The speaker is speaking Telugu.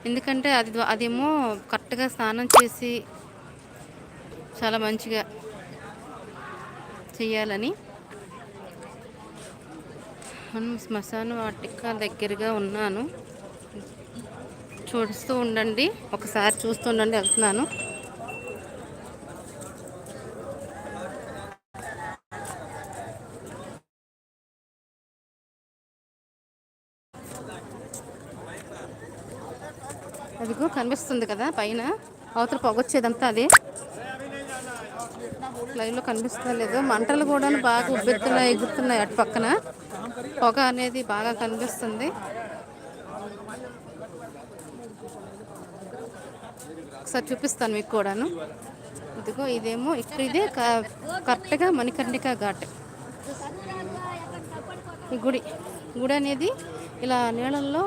ఎందుకంటే అదేమో కరెక్ట్గా స్నానం చేసి చాలా మంచిగా చేయాలని మనం శ్మశాన వాటిక దగ్గరగా ఉన్నాను. చూస్తూ ఉండండి, ఒకసారి చూస్తూ ఉండండి, వెళ్తున్నాను. అదిగో కనిపిస్తుంది కదా పైన, అవతల పొగొచ్చేదంతా అదే. లైవ్లో కనిపిస్తుందో లేదో, మంటలు కూడా బాగా ఉబ్బెత్తున్నాయి, ఎగురుతున్నాయి. అటు పక్కన పొగ అనేది బాగా కనిపిస్తుంది. ఒకసారి చూపిస్తాను మీకు కూడాను. ఇదిగో ఇదేమో ఇక్కడ, ఇదే కరెక్ట్గా మణికర్ణిక ఘాట్. ఈ గుడి అనేది ఇలా నీళ్ళల్లో